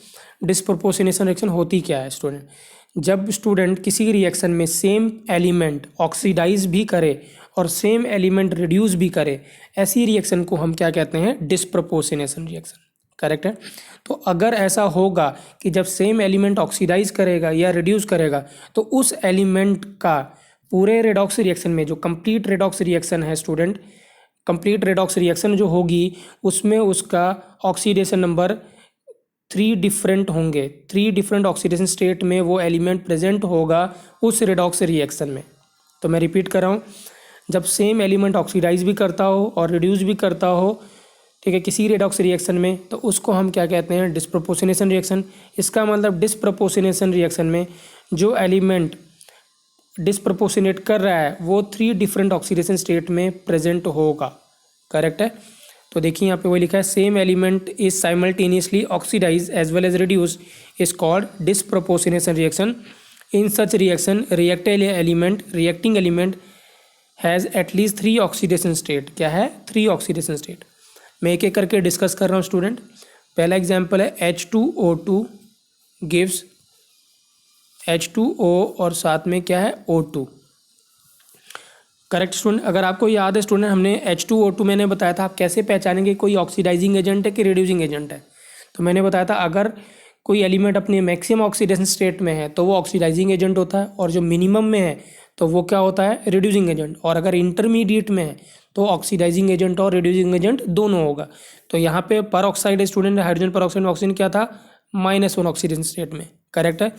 डिस्प्रपोर्शनेशन रिएक्शन होती क्या है स्टूडेंट। जब स्टूडेंट किसी रिएक्शन में सेम एलिमेंट ऑक्सीडाइज भी करे और सेम एलिमेंट रिड्यूस भी करे, ऐसी रिएक्शन को हम क्या कहते हैं, डिस्प्रपोर्शनेशन रिएक्शन। करेक्ट है। तो अगर ऐसा होगा कि जब सेम एलिमेंट ऑक्सीडाइज करेगा या रिड्यूस करेगा तो उस एलिमेंट का पूरे रेडॉक्स रिएक्शन में, जो कंप्लीट रेडॉक्स रिएक्शन है स्टूडेंट, कंप्लीट रेडॉक्स रिएक्शन जो होगी उसमें उसका ऑक्सीडेशन नंबर 3 डिफरेंट होंगे, 3 डिफरेंट ऑक्सीडेशन स्टेट में वो एलिमेंट प्रेजेंट होगा उस रेडॉक्स रिएक्शन में। तो मैं रिपीट कर रहा हूँ, जब सेम एलिमेंट ऑक्सीडाइज भी करता हो और रिड्यूस भी करता हो, ठीक है, किसी रेडॉक्स रिएक्शन में, तो उसको हम क्या कहते हैं, डिस्प्रोपोर्शनेशन रिएक्शन। इसका मतलब डिस्प्रोपोर्शनेशन रिएक्शन में जो एलिमेंट डिस्प्रोपोर्शनेट कर रहा है वो 3 डिफरेंट ऑक्सीडेशन स्टेट में प्रेजेंट होगा, करेक्ट है। तो देखिए यहाँ पे वही लिखा है, same element is simultaneously oxidise as well as reduce is called disproportionation reaction. In such reaction reacting element has at least 3 oxidation state. क्या है? 3 ऑक्सीडेशन स्टेट। मैं एक एक करके डिस्कस कर रहा हूँ स्टूडेंट। पहला एग्जांपल है H2O2 गिव्स H2O और साथ में क्या है O2, करेक्ट स्टूडेंट। अगर आपको याद है स्टूडेंट, हमने H2O2 मैंने बताया था आप कैसे पहचानेंगे कोई ऑक्सीडाइजिंग एजेंट है कि रिड्यूसिंग एजेंट है। तो मैंने बताया था अगर कोई एलिमेंट अपने मैक्सिमम ऑक्सीडेशन स्टेट में है तो वो ऑक्सीडाइजिंग एजेंट होता है, और जो मिनिमम में है तो वो क्या होता है, रिड्यूसिंग एजेंट। और अगर इंटरमीडिएट में है तो ऑक्सीडाइजिंग एजेंट और रिड्यूसिंग एजेंट दोनों होगा। तो यहाँ पे पर ऑक्साइड स्टूडेंट, हाइड्रोजन पर ऑक्साइड में ऑक्सीजन क्या था, -1 ऑक्सीजन स्टेट में, करेक्ट है।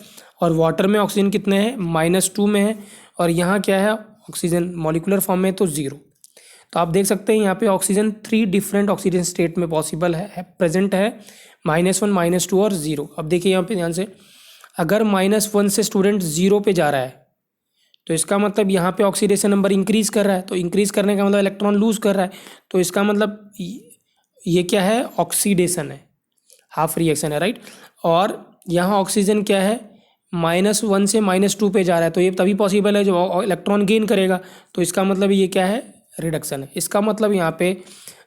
और वाटर में ऑक्सीजन कितने हैं, -2 में है। और यहाँ क्या है, ऑक्सीजन मॉलिकुलर फॉर्म में तो 0। तो आप देख सकते हैं यहाँ पे ऑक्सीजन 3 डिफरेंट ऑक्सीजन स्टेट में पॉसिबल है, प्रेजेंट है, -1, -2 और 0। अब देखिए यहाँ पे ध्यान से, अगर -1 से स्टूडेंट 0 पे जा रहा है तो इसका मतलब यहाँ पे ऑक्सीडेशन नंबर इंक्रीज कर रहा है। तो इंक्रीज करने का मतलब इलेक्ट्रॉन लूज कर रहा है। तो इसका मतलब ये क्या है, ऑक्सीडेशन है, हाफ रिएक्शन है, राइट। और यहाँ ऑक्सीजन क्या है, -1 से -2 पे जा रहा है, तो ये तभी पॉसिबल है जो इलेक्ट्रॉन गेन करेगा। तो इसका मतलब ये क्या है, रिडक्शन है। इसका मतलब यहाँ पे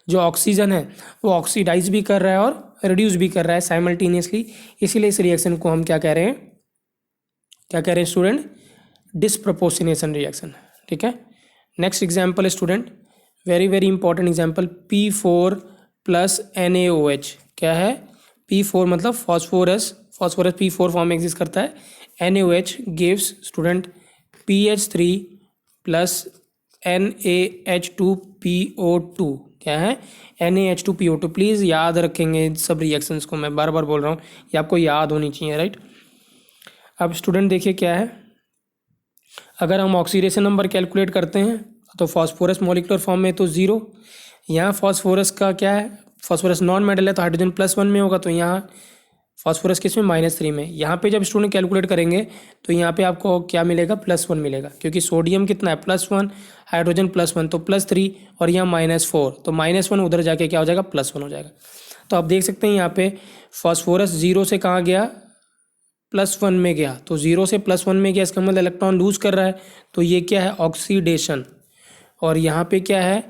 जो ऑक्सीजन है वो ऑक्सीडाइज भी कर रहा है और रिड्यूस भी कर रहा है साइमल्टेनियसली। इसीलिए इस रिएक्शन को हम क्या कह रहे हैं, क्या कह रहे हैं स्टूडेंट, डिस्प्रोपोर्शनेशन रिएक्शन, ठीक है। नेक्स्ट एग्जाम्पल है student, very very important example, P4 + NaOH। क्या है, P4 मतलब फॉस्फोरस, फॉस्फोरस P4 फॉर्म में एग्जिस्ट करता है। NaOH gives student PH3 + NaH2PO2। क्या है, NaH2PO2। प्लीज़ याद रखेंगे इन सब रिएक्शंस को, मैं बार बार बोल रहा हूँ, ये आपको याद होनी चाहिए, राइट। अब स्टूडेंट देखिए क्या है, अगर हम ऑक्सीडेशन नंबर कैलकुलेट करते हैं तो फॉस्फोरस मॉलिकुलर फॉर्म में तो 0। यहाँ फॉस्फोरस का क्या है, फॉस्फोरस नॉन मेटल है तो हाइड्रोजन +1 में होगा, तो यहाँ फॉस्फोरस किस में, -3 में। यहाँ पे जब स्टूडेंट कैलकुलेट करेंगे तो यहाँ पे आपको क्या मिलेगा, +1 मिलेगा, क्योंकि सोडियम कितना है, +1, हाइड्रोजन +1 तो +3, और यहाँ -4 तो -1 उधर जाके क्या हो जाएगा, +1 हो जाएगा। तो आप देख सकते हैं यहाँ पे फॉस्फोरस 0 से कहाँ गया, +1 में गया। तो 0 से +1 में गया, इसका मतलब इलेक्ट्रॉन लूज कर रहा है, तो ये क्या है, ऑक्सीडेशन। और यहाँ पे क्या है,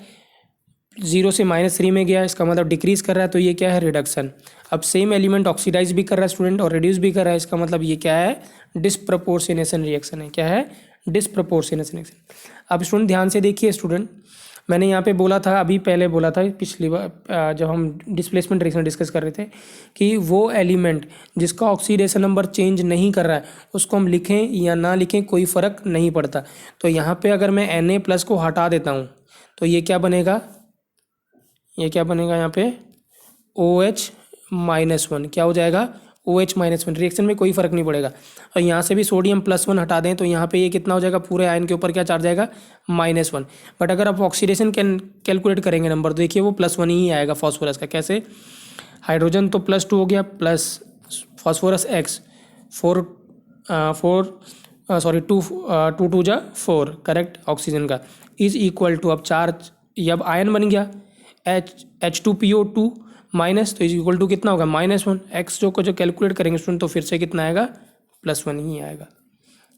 0 से -3 में गया, इसका मतलब डिक्रीज कर रहा है, तो ये क्या है, रिडक्शन। अब सेम एलिमेंट ऑक्सीडाइज भी कर रहा है स्टूडेंट और रिड्यूस भी कर रहा है, इसका मतलब ये क्या है, डिस्प्रपोर्शनेशन रिएक्शन है। क्या है, डिस्प्रपोर्शनेशन रिएक्शन। अब स्टूडेंट ध्यान से देखिए स्टूडेंट, मैंने यहाँ पे बोला था, अभी पहले बोला था पिछली बार जब हम डिस्प्लेसमेंट रिएक्शन डिस्कस कर रहे थे, कि वो एलिमेंट जिसका ऑक्सीडेशन नंबर चेंज नहीं कर रहा है उसको हम लिखें या ना लिखें कोई फ़र्क नहीं पड़ता। तो यहाँ पे अगर मैं Na+ को हटा देता हूँ तो ये क्या बनेगा, ये क्या बनेगा यहाँ पे, OH-1 क्या हो जाएगा, OH-1। रिएक्शन में कोई फर्क नहीं पड़ेगा। और यहाँ से भी सोडियम +1 हटा दें तो यहाँ पे ये कितना हो जाएगा, पूरे आयन के ऊपर क्या चार्ज आएगा, -1। बट अगर आप ऑक्सीडेशन कैलकुलेट करेंगे नंबर तो देखिए वो +1 ही आएगा फॉस्फोरस का। कैसे, हाइड्रोजन तो +2 हो गया, प्लस फॉस्फोरस X 2 2 जा 4, करेक्ट, ऑक्सीजन का इज इक्वल टू, अब चार्ज ये अब आयन बन गया, H2PO2 माइनस, तो इज इक्वल टू कितना होगा, -1। एक्स जो कैलकुलेट करेंगे स्टूडेंट तो फिर से कितना आएगा, +1 ही आएगा,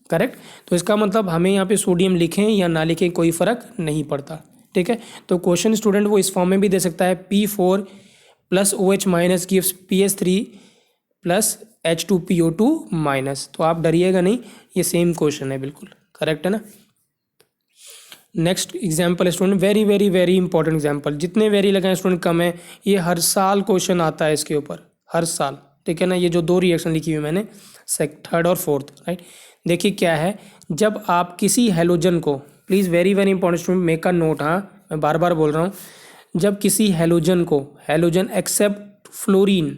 करेक्ट। तो इसका मतलब हमें यहाँ पे सोडियम लिखें या ना लिखें कोई फ़र्क नहीं पड़ता, ठीक है। तो क्वेश्चन स्टूडेंट वो इस फॉर्म में भी दे सकता है, P4 + OH- gives PH3 + H2PO2-। तो आप डरिएगा नहीं, ये सेम क्वेश्चन है, बिल्कुल करेक्ट है ना। नेक्स्ट एग्जाम्पल है student, very very very important example, जितने वेरी लगाएं स्टूडेंट कम है, ये हर साल क्वेश्चन आता है इसके ऊपर, हर साल, ठीक है ना। ये जो दो रिएक्शन लिखी हुई मैंने, थर्ड और फोर्थ, राइट। देखिए क्या है, जब आप किसी हेलोजन को, please very very important student, make a note, हाँ मैं बार बार बोल रहा हूँ, जब किसी हेलोजन को, हेलोजन एक्सेप्ट फ्लोरीन,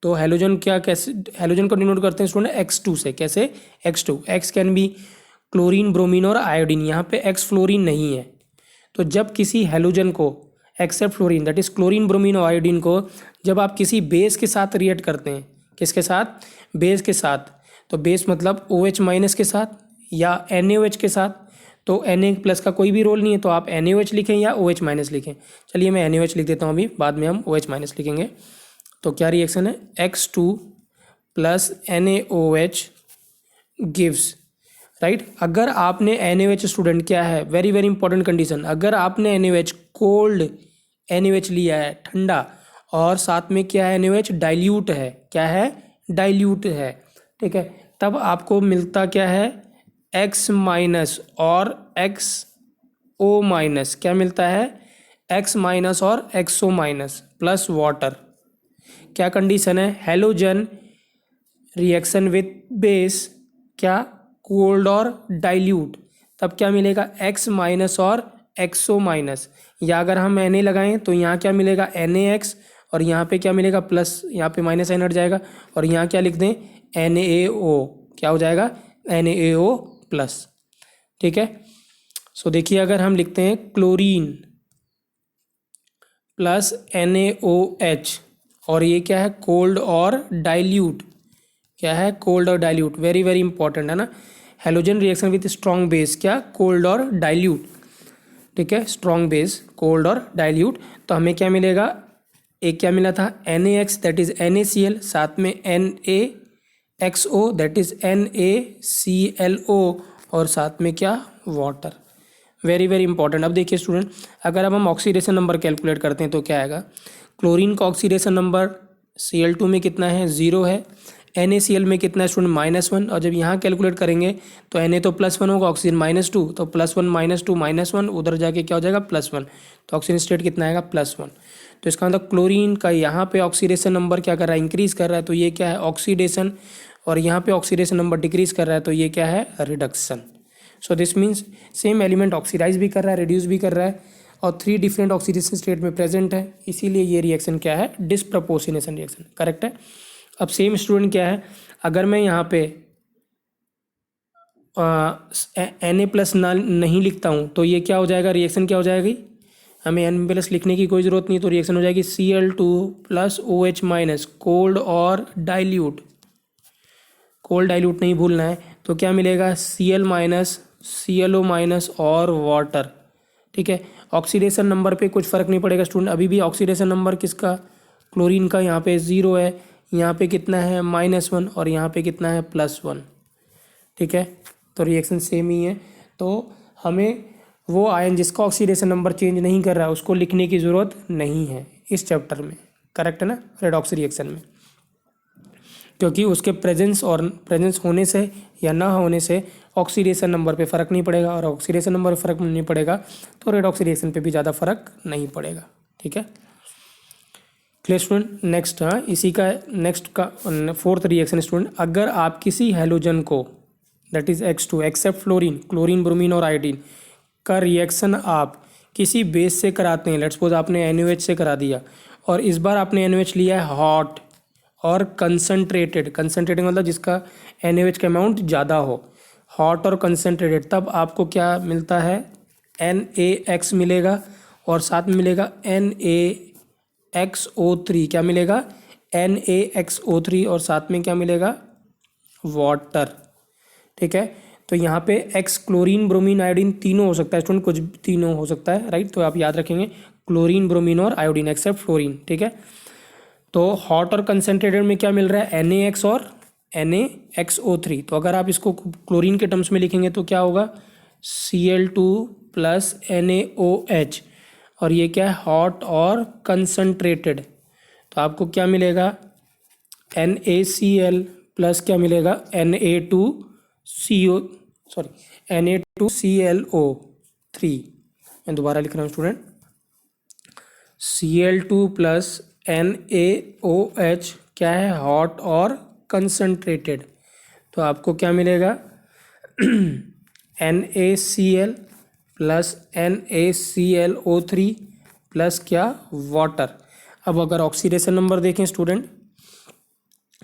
तो हेलोजन क्या, कैसे हेलोजन को डिनोट करते हैं स्टूडेंट, X2 से, कैसे, X2, X can be chlorine, bromine और आयोडीन, यहाँ पे X फ्लोरीन नहीं है। तो जब किसी हेलोजन को except fluorine, that is chlorine, bromine और आयोडीन को, जब आप किसी बेस के साथ रिएक्ट करते हैं, किसके साथ, बेस के साथ, तो बेस मतलब OH माइनस के साथ या NaOH के साथ, तो Na प्लस का कोई भी रोल नहीं है, तो आप NaOH लिखें या OH माइनस लिखें। चलिए मैं NaOH लिख देता हूँ अभी, बाद में हम OH माइनस लिखेंगे। तो क्या रिएक्शन है, X2 plus NaOH gives, right. अगर आपने NaOH स्टूडेंट, क्या है, वेरी वेरी इंपॉर्टेंट कंडीशन, अगर आपने NaOH कोल्ड NaOH लिया है, ठंडा, और साथ में क्या है, NaOH डाइल्यूट है, क्या है, डाइल्यूट है, ठीक है, तब आपको मिलता क्या है, X माइनस और XO माइनस, क्या मिलता है, X माइनस और XO माइनस प्लस वाटर। क्या कंडीशन है, हेलोजन रिएक्शन विथ बेस, क्या, कोल्ड और डाइल्यूट, तब क्या मिलेगा, X माइनस और XO माइनस, या अगर हम Na लगाएं तो यहाँ क्या मिलेगा, NaX, और यहाँ पे क्या मिलेगा, प्लस, यहाँ पे माइनस साइन हट जाएगा, और यहाँ क्या लिख दें, NaO, क्या हो जाएगा, NaO प्लस, ठीक है। सो देखिए अगर हम लिखते हैं क्लोरीन प्लस NaOH, और ये क्या है, कोल्ड और डाइल्यूट, क्या है, कोल्ड और डाइल्यूट, वेरी वेरी इंपॉर्टेंट है ना। Halogen reaction with strong base, क्या, कोल्ड और डाइल्यूट, ठीक है, स्ट्रॉन्ग बेस, कोल्ड और डाइल्यूट, तो हमें क्या मिलेगा, एक क्या मिला था, NaX दैट इज NaCl, साथ में NaXO दैट इज NaClO, और साथ में क्या, वाटर, वेरी वेरी इंपॉर्टेंट। अब देखिए स्टूडेंट, अगर अब हम ऑक्सीडेशन नंबर कैलकुलेट करते हैं तो क्या आएगा, क्लोरीन का ऑक्सीडेशन नंबर Cl2 में कितना है, 0 है, NaCl में कितना है स्टूडेंट, -1, और जब यहाँ कैलकुलेट करेंगे तो Na तो +1 होगा, ऑक्सीजन -2, तो +1 -2 -1, उधर जाके क्या हो जाएगा, +1, तो ऑक्सीजन स्टेट कितना आएगा, +1। तो इसका मतलब क्लोरीन का यहाँ पे ऑक्सीडेशन नंबर क्या कर रहा है, इंक्रीज कर रहा है, तो ये क्या है, ऑक्सीडेशन, और यहाँ पे ऑक्सीडेशन नंबर डिक्रीज कर रहा है, तो ये क्या है, reduction. So this means same element oxidise भी कर रहा है, रिड्यूस भी कर रहा है, और 3 डिफरेंट ऑक्सीडेशन स्टेट में प्रेजेंट है, इसीलिए ये रिएक्शन क्या है, डिस्प्रपोर्शनेशन रिएक्शन, करेक्ट है। अब सेम स्टूडेंट क्या है, अगर मैं यहाँ पे Na+ नहीं लिखता हूँ तो ये क्या हो जाएगा, रिएक्शन क्या हो जाएगी, हमें Na+ लिखने की कोई ज़रूरत नहीं, तो रिएक्शन हो जाएगी Cl2 plus OH minus, cold और डाइल्यूट, कोल्ड डाइल्यूट नहीं भूलना है, तो क्या मिलेगा, Cl माइनस, ClO माइनस और वाटर, ठीक है। ऑक्सीडेशन नंबर पे कुछ फ़र्क नहीं पड़ेगा स्टूडेंट, अभी भी ऑक्सीडेशन नंबर किसका, क्लोरीन का, यहाँ पे 0 है, यहाँ पे कितना है, -1, और यहाँ पे कितना है, +1, ठीक है, तो रिएक्शन सेम ही है। तो हमें वो आयन जिसका ऑक्सीडेशन नंबर चेंज नहीं कर रहा है उसको लिखने की ज़रूरत नहीं है इस चैप्टर में, करेक्ट है ना, रेडॉक्स रिएक्शन में, क्योंकि उसके प्रेजेंस होने से या ना होने से ऑक्सीडेशन नंबर पे फ़र्क नहीं पड़ेगा, और ऑक्सीडेशन नंबर पे फ़र्क नहीं पड़ेगा तो रेडॉक्स रिएक्शन पे भी ज़्यादा फर्क नहीं पड़ेगा, ठीक है। क्लियर स्टूडेंट, नेक्स्ट, हाँ इसी का नेक्स्ट का फोर्थ रिएक्शन स्टूडेंट, अगर आप किसी हेलोजन को, that is X2 except fluorine, chlorine, bromine और आयोडीन का रिएक्शन आप किसी बेस से कराते हैं, लेट्स सपोज आपने NaOH से करा दिया, और इस बार आपने NaOH लिया है हॉट और कंसनट्रेटेड, कंसनट्रेटेड मतलब जिसका NaOH का अमाउंट ज़्यादा हो, हॉट और कंसनट्रेटेड, तब आपको क्या मिलता है, NaX मिलेगा, और साथ में मिलेगा NaXO3, क्या मिलेगा, NaXO3, और साथ में क्या मिलेगा, वाटर, ठीक है। तो यहाँ पे X क्लोरीन, ब्रोमीन, आयोडीन तीनों हो सकता है स्टूडेंट, कुछ तीनों हो सकता है, राइट, तो आप याद रखेंगे क्लोरीन, ब्रोमीन और आयोडीन एक्सेप्ट फ्लोरीन, ठीक है। तो हॉट और कंसनट्रेटेड में क्या मिल रहा है, NaX और NaXO3, तो अगर आप इसको क्लोरीन के टर्म्स में लिखेंगे तो क्या होगा, Cl2 प्लस NaOH, और ये क्या है, हॉट और कंसनट्रेटेड, तो आपको क्या मिलेगा, NaCl प्लस क्या मिलेगा, Na2CO, सॉरी, Na2ClO3, 3। मैं दोबारा लिख रहा हूँ स्टूडेंट, Cl2 प्लस NaOH क्या है, हॉट और कंसनट्रेटेड। तो आपको क्या मिलेगा, NaCl प्लस NaClO3 प्लस क्या, वाटर। अब अगर ऑक्सीडेशन नंबर देखें स्टूडेंट,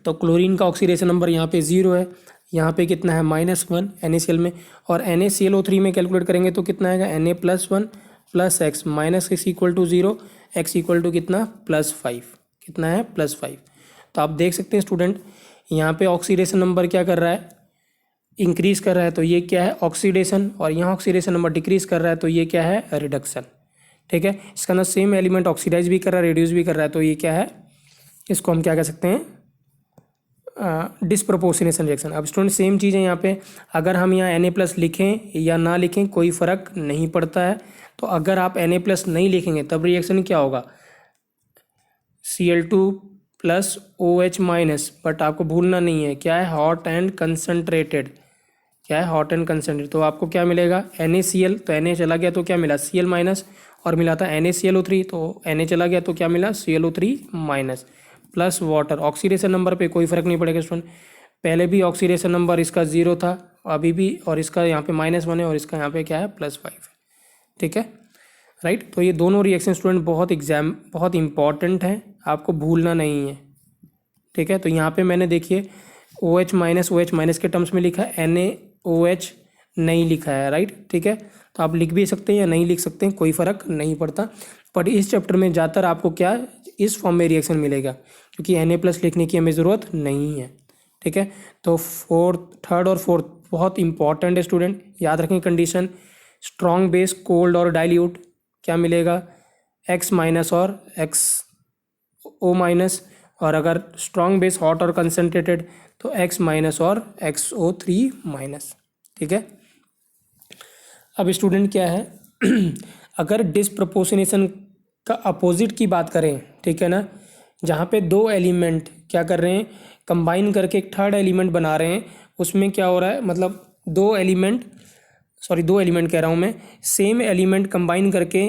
तो क्लोरीन का ऑक्सीडेशन नंबर यहाँ पे 0 है, यहाँ पे कितना है -1 NaCl में, और NaClO3 में कैलकुलेट करेंगे तो कितना आएगा, Na+1 plus x minus x equal to 0, x equal to कितना, +5, कितना है, +5। तो आप देख सकते हैं स्टूडेंट, यहाँ पे ऑक्सीडेशन नंबर क्या कर रहा है, इंक्रीज कर रहा है, तो ये क्या है, ऑक्सीडेशन, और यहाँ ऑक्सीडेशन नंबर डिक्रीज कर रहा है, तो ये क्या है, रिडक्शन। ठीक है, इसका ना सेम एलिमेंट ऑक्सीडाइज भी कर रहा है, रिड्यूस भी कर रहा है, तो ये क्या है, इसको हम क्या कह सकते हैं, डिसप्रोपोर्शनेशन रिएक्शन। अब स्टूडेंट सेम चीज़ है यहाँ पे, अगर हम यहाँ Na+ लिखें या ना लिखें कोई फ़र्क नहीं पड़ता है। तो अगर आप Na+ नहीं लिखेंगे तब रिएक्शन क्या होगा, Cl2 प्लस OH-, बट आपको भूलना नहीं है क्या है, हॉट एंड कंसनट्रेटेड, क्या है, हॉट एंड कंसनट्रेटेड। तो आपको क्या मिलेगा, NaCl, तो Na चला गया तो क्या मिला, Cl-, और मिला था NaClO3, तो Na चला गया तो क्या मिला, ClO3- plus water. Oxidation number पे कोई फ़र्क नहीं पड़ेगा स्टूडेंट, पहले भी ऑक्सीडेशन नंबर इसका 0 था, अभी भी, और इसका यहाँ पे -1 है, और इसका यहाँ पे क्या है, +5 है। ठीक है, राइट। तो ये दोनों रिएक्शन स्टूडेंट बहुत इंपॉर्टेंट हैं, आपको भूलना नहीं है। ठीक है, तो यहाँ पे मैंने देखिए OH- के टर्म्स में लिखा है, NaOH नहीं लिखा है, राइट। ठीक है, तो आप लिख भी सकते हैं या नहीं लिख सकते हैं, कोई फ़र्क नहीं पड़ता। पर इस चैप्टर में ज़्यादातर आपको क्या इस फॉर्म में रिएक्शन मिलेगा, क्योंकि Na+ लिखने की हमें ज़रूरत नहीं है। ठीक है, तो थर्ड और फोर्थ बहुत इंपॉर्टेंट है स्टूडेंट, याद रखें कंडीशन, स्ट्रॉन्ग बेस कोल्ड और डाइल्यूट क्या मिलेगा, X- और XO-, और अगर स्ट्रॉन्ग बेस हॉट और कंसनट्रेटेड तो X- और XO3-। ठीक है, अब स्टूडेंट क्या है, अगर डिसप्रपोर्शनेशन का अपोजिट की बात करें, ठीक है ना, जहाँ पे दो एलिमेंट क्या कर रहे हैं, कंबाइन करके एक थर्ड एलिमेंट बना रहे हैं, उसमें क्या हो रहा है, मतलब दो एलिमेंट कह रहा हूँ मैं, सेम एलिमेंट कंबाइन करके,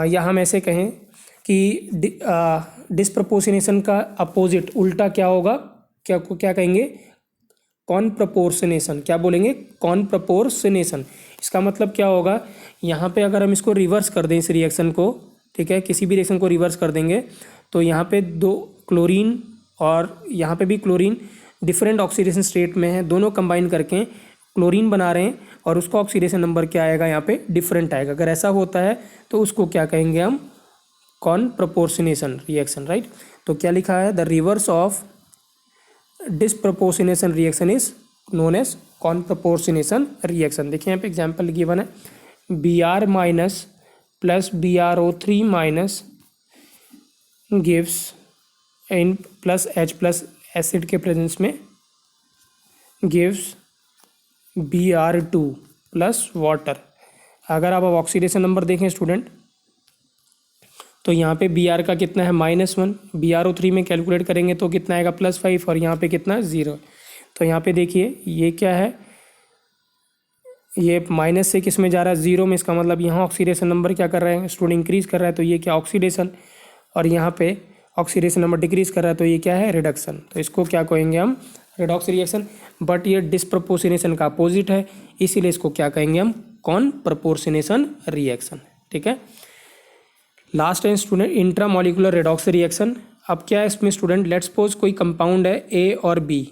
या हम ऐसे कहें कि डिसप्रपोर्शनेशन का अपोजिट उल्टा क्या होगा, क्या कहेंगे, कॉनप्रपोर्शनेशन। क्या बोलेंगे, कॉनप्रपोर्शनेशन। इसका मतलब क्या होगा, यहाँ पे अगर हम इसको रिवर्स कर दें इस रिएक्शन को, ठीक है, किसी भी रिएक्शन को रिवर्स कर देंगे, तो यहाँ पे दो क्लोरीन और यहाँ पे भी क्लोरीन डिफरेंट ऑक्सीडेशन स्टेट में है, दोनों कंबाइन करके क्लोरीन बना रहे हैं, और उसका ऑक्सीडेशन नंबर क्या आएगा, यहाँ पे डिफरेंट आएगा। अगर ऐसा होता है तो उसको क्या कहेंगे हम, कॉनप्रपोर्शनेशन रिएक्शन, राइट। तो क्या लिखा है, the reverse of disproportionation reaction is known as comproportionation reaction. देखिए यहाँ पे एग्जांपल गिवन है, Br- plus BrO3- gives in plus H+ acid के प्रेजेंस में गिव्स Br2 प्लस वाटर। अगर आप ऑक्सीडेशन नंबर देखें स्टूडेंट, तो यहाँ पे Br का कितना है, -1, BrO3 में कैलकुलेट करेंगे तो कितना आएगा, +5, और यहाँ पे कितना, 0। तो यहाँ पे देखिए ये क्या है, ये माइनस से किस में जा रहा है, 0 में, इसका मतलब यहाँ ऑक्सीडेशन नंबर क्या कर रहे हैं स्टूडेंट, इंक्रीज कर रहा है, तो ये क्या, ऑक्सीडेशन, और यहाँ पे ऑक्सीडेशन नंबर डिक्रीज कर रहा है, तो ये क्या है, रिडक्शन। तो इसको क्या कहेंगे हम, रिडॉक्स रिएक्शन। बट ये डिसप्रपोर्शनेशन का अपोजिट है, इसीलिए इसको क्या कहेंगे हम, कॉनप्रपोर्शनेशन रिएक्शन। ठीक है, लास्ट है स्टूडेंट इंट्रामॉलिक्यूलर रेडॉक्स रिएक्शन। अब क्या है इसमें स्टूडेंट, लेट्स सपोज कोई कंपाउंड है ए और बी,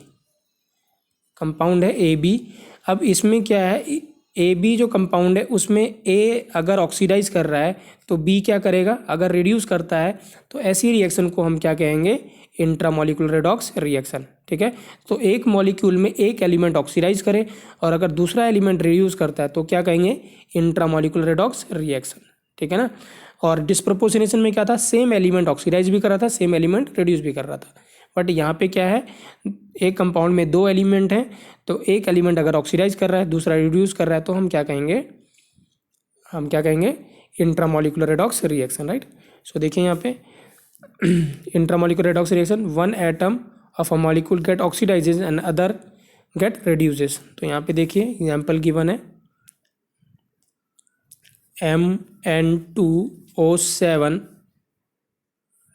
कंपाउंड है ए बी। अब इसमें क्या है, ए बी जो कंपाउंड है उसमें ए अगर ऑक्सीडाइज कर रहा है तो बी क्या करेगा, अगर रिड्यूस करता है, तो ऐसी रिएक्शन को हम क्या कहेंगे, इंट्रामॉलिक्यूलर रेडॉक्स रिएक्शन। ठीक है, तो एक मॉलिक्यूल में एक एलिमेंट ऑक्सीडाइज करे और अगर दूसरा एलिमेंट रिड्यूस करता है तो क्या कहेंगे, इंट्रामॉलिक्यूलर रेडॉक्स रिएक्शन। ठीक है ना, और डिसप्रपोर्शनेशन में क्या था, सेम एलिमेंट ऑक्सीडाइज भी कर रहा था, सेम एलिमेंट रिड्यूस भी कर रहा था। बट यहाँ पे क्या है, एक कंपाउंड में दो एलिमेंट हैं, तो एक एलिमेंट अगर ऑक्सीडाइज कर रहा है, दूसरा रिड्यूस कर रहा है, तो हम क्या कहेंगे, intramolecular redox reaction, right. So देखिए यहाँ पे intramolecular redox reaction, one atom of a molecule get oxidises and other get reduces. तो यहाँ पे देखिए एग्जाम्पल गिवन है, Mn2O7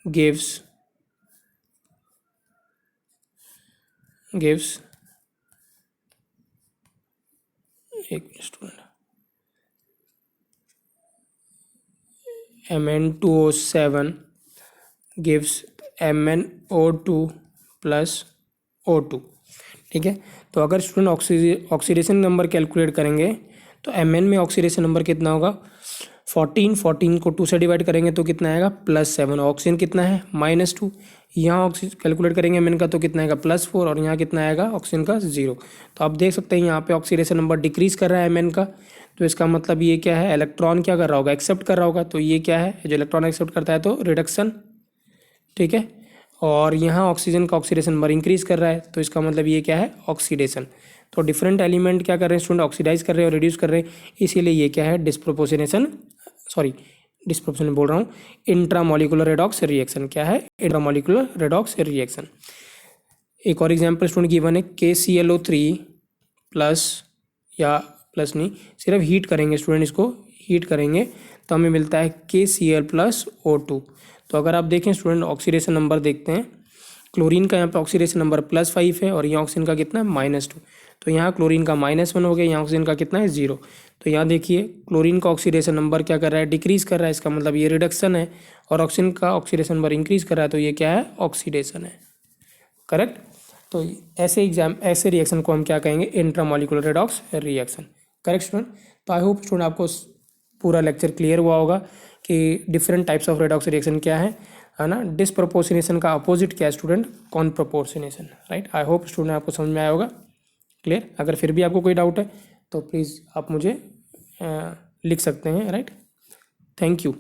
gives एक student Mn2O7 gives MnO2 plus O2। ठीक है, तो अगर स्टूडेंट ऑक्सीडेशन नंबर कैलकुलेट करेंगे तो Mn में ऑक्सीडेशन नंबर कितना होगा 14 को 2 से डिवाइड करेंगे तो कितना आएगा +7। ऑक्सीजन कितना है -2। यहाँ ऑक्सीजन कैलकुलेट करेंगे Mn का तो कितना आएगा +4 और यहाँ कितना आएगा ऑक्सीजन का 0। तो आप देख सकते हैं यहाँ पे ऑक्सीडेशन नंबर डिक्रीज कर रहा है Mn का, तो इसका मतलब ये क्या है, इलेक्ट्रॉन क्या कर रहा होगा, एक्सेप्ट कर रहा होगा। तो ये क्या है, जो इलेक्ट्रॉन एक्सेप्ट करता है तो रिडक्शन। ठीक है, और यहाँ ऑक्सीजन का ऑक्सीडेशन नंबर इंक्रीज कर रहा है, तो इसका मतलब ये क्या है, ऑक्सीडेशन। तो डिफरेंट एलिमेंट क्या कर रहे हैं स्टूडेंट, ऑक्सीडाइज कर रहे हैं और रिड्यूस कर रहे हैं, इसीलिए ये क्या है, डिस्प्रोपोर्शनेशन बोल रहा हूँ, इंट्रामोलिकुलर रेडॉक्स रिएक्शन। क्या है, इंट्रामोलिकुलर रेडॉक्स रिएक्शन। एक और एग्जांपल स्टूडेंट गिवन है KClO3 प्लस, या प्लस नहीं, सिर्फ हीट करेंगे स्टूडेंट, इसको हीट करेंगे तो हमें मिलता है KCl प्लस O2। तो अगर आप देखें स्टूडेंट ऑक्सीडेशन नंबर देखते हैं, क्लोरीन का यहाँ पे ऑक्सीडेशन नंबर +5 है और यहाँ ऑक्सीजन का कितना है -2। तो यहाँ क्लोरीन का -1 हो गया, यहाँ ऑक्सीजन का कितना है 0। तो यहाँ देखिए क्लोरीन का ऑक्सीडेशन नंबर क्या कर रहा है, डिक्रीज कर रहा है, इसका मतलब ये रिडक्शन है। और ऑक्सीजन का ऑक्सीडेशन नंबर इंक्रीज कर रहा है, तो ये क्या है, ऑक्सीडेशन है। करेक्ट। तो ऐसे रिएक्शन को हम क्या कहेंगे, intramolecular redox reaction. Correct student. तो आई होप स्टूडेंट आपको पूरा लेक्चर क्लियर हुआ होगा कि different types of redox reaction क्या है ना। डिसप्रोपोर्शनेशन का अपोजिट क्या है student, comproportionation. Right. I hope student आपको समझ में आया होगा, क्लियर। अगर फिर भी आपको कोई डाउट है तो प्लीज़ आप मुझे लिख सकते हैं। Right, thank you.